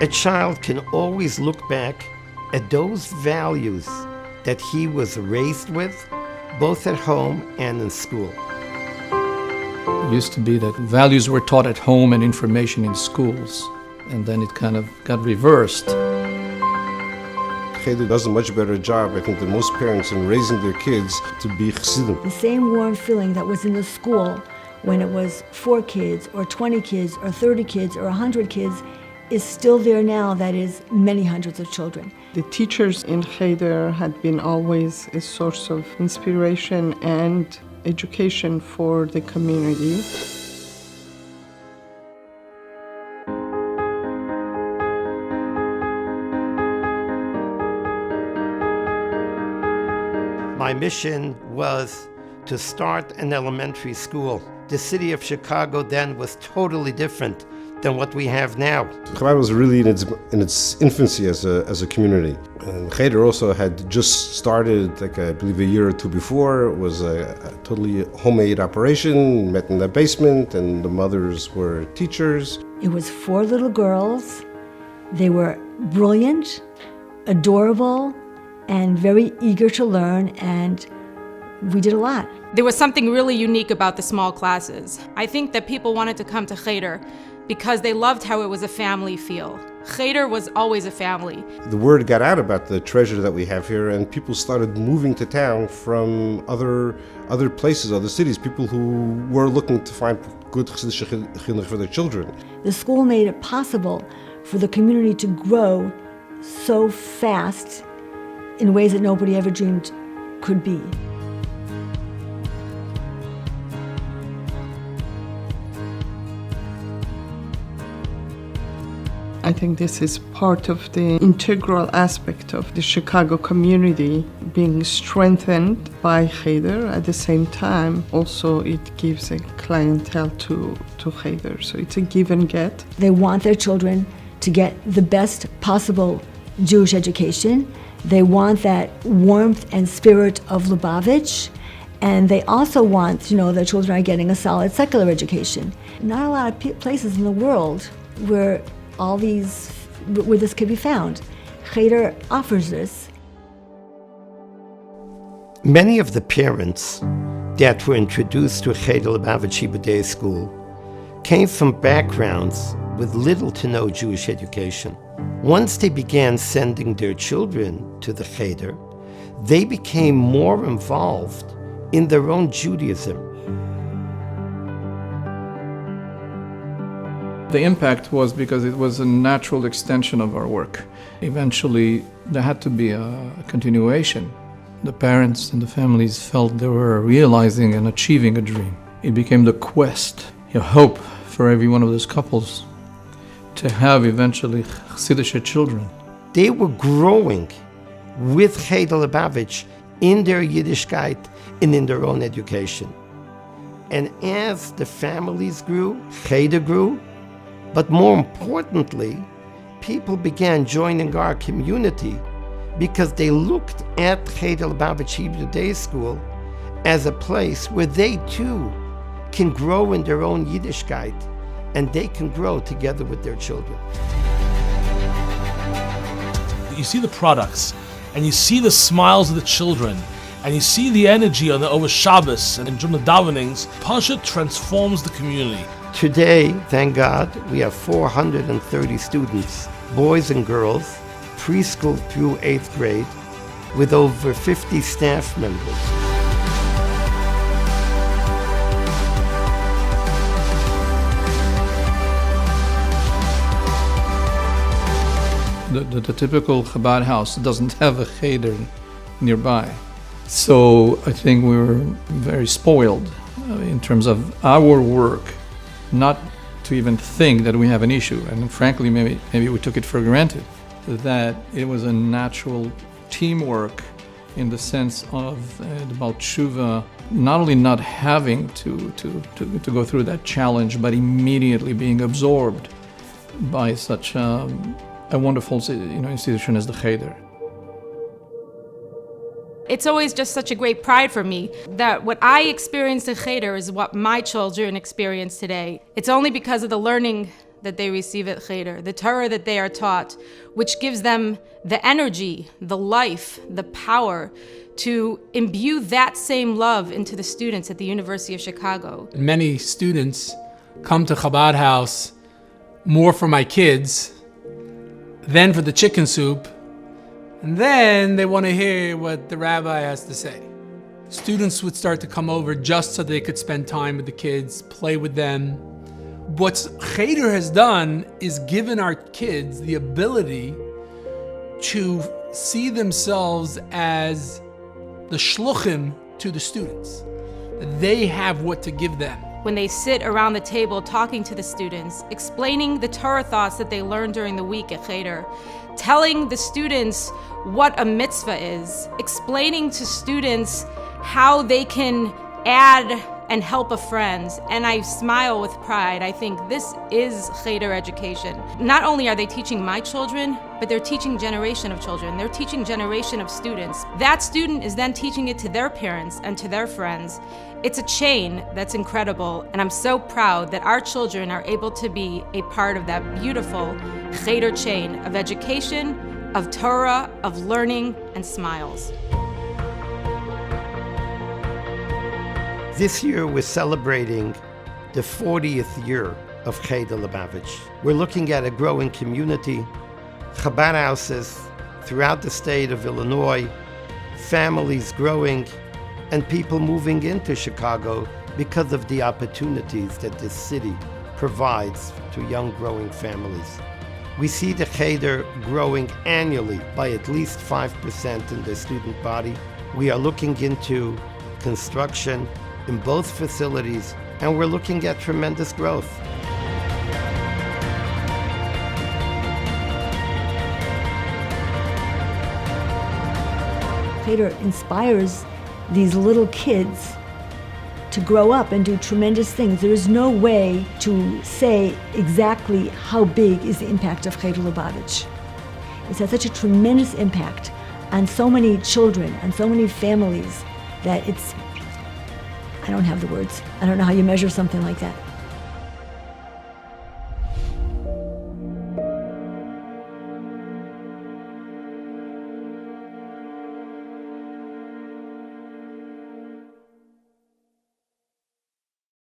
A child can always look back at those values that he was raised with, both at home and in school. It used to be that values were taught at home and information in schools, and then it kind of got reversed. Cheder does a much better job, I think, than most parents in raising their kids to be Chassidim. The same warm feeling that was in the school when it was 4 kids or 20 kids or 30 kids or 100 kids is still there now, that is many hundreds of children. The teachers in Cheder had been always a source of inspiration and education for the community. My mission was to start an elementary school. The city of Chicago then was totally different than what we have now. Chabad was really in its infancy as a community. And Cheder also had just started, like I believe a year or two before. It was a totally homemade operation, met in the basement, and the mothers were teachers. It was 4 little girls. They were brilliant, adorable, and very eager to learn, and we did a lot. There was something really unique about the small classes. I think that people wanted to come to Cheder because they loved how it was a family feel. Cheder was always a family. The word got out about the treasure that we have here, and people started moving to town from other places, other cities, people who were looking to find good Chassidic chinuch for their children. The school made it possible for the community to grow so fast in ways that nobody ever dreamed could be. I think this is part of the integral aspect of the Chicago community being strengthened by Cheder. At the same time, also it gives a clientele to Cheder. So it's a give and get. They want their children to get the best possible Jewish education. They want that warmth and spirit of Lubavitch. And they also want, their children are getting a solid secular education. Not a lot of places in the world where this could be found. Cheder offers this. Many of the parents that were introduced to Cheder Lubavitch Day School came from backgrounds with little to no Jewish education. Once they began sending their children to the Cheder, they became more involved in their own Judaism. The impact was because it was a natural extension of our work. Eventually, there had to be a continuation. The parents and the families felt they were realizing and achieving a dream. It became the quest, a hope for every one of those couples to have eventually Chassidic children. They were growing with Cheder Lubavitch in their Yiddishkeit and in their own education. And as the families grew, Cheder grew, but more importantly, people began joining our community because they looked at Cheder Lubavitch Hebrew Day School as a place where they too can grow in their own Yiddishkeit and they can grow together with their children. You see the products and you see the smiles of the children and you see the energy over Shabbos and during the davenings. Pasha transforms the community. Today, thank God, we have 430 students, boys and girls, preschool through 8th grade, with over 50 staff members. The typical Chabad house doesn't have a Cheder nearby. So I think we were very spoiled in terms of our work, not to even think that we have an issue. And frankly, maybe we took it for granted, that it was a natural teamwork in the sense of the Baal Tshuva not only not having to go through that challenge, but immediately being absorbed by such a wonderful institution as the Cheder. It's always just such a great pride for me that what I experienced in Cheder is what my children experience today. It's only because of the learning that they receive at Cheder, the Torah that they are taught, which gives them the energy, the life, the power to imbue that same love into the students at the University of Chicago. Many students come to Chabad House more for my kids than for the chicken soup, and then they want to hear what the rabbi has to say. Students would start to come over just so they could spend time with the kids, play with them. What Cheder has done is given our kids the ability to see themselves as the shluchim to the students. They have what to give them. When they sit around the table talking to the students, explaining the Torah thoughts that they learned during the week at Cheder, telling the students what a mitzvah is, explaining to students how they can add and help a friend, and I smile with pride. I think this is Cheder education. Not only are they teaching my children, but they're teaching generation of children. They're teaching generation of students. That student is then teaching it to their parents and to their friends. It's a chain that's incredible, and I'm so proud that our children are able to be a part of that beautiful Cheder chain of education, of Torah, of learning, and smiles. This year we're celebrating the 40th year of Cheder Lubavitch. We're looking at a growing community, Chabad houses throughout the state of Illinois, families growing, and people moving into Chicago because of the opportunities that this city provides to young growing families. We see the Cheder growing annually by at least 5% in the student body. We are looking into construction in both facilities, and we're looking at tremendous growth. Cheder inspires these little kids to grow up and do tremendous things. There is no way to say exactly how big is the impact of Cheder Lubavitch. It's had such a tremendous impact on so many children and so many families that I don't have the words. I don't know how you measure something like that.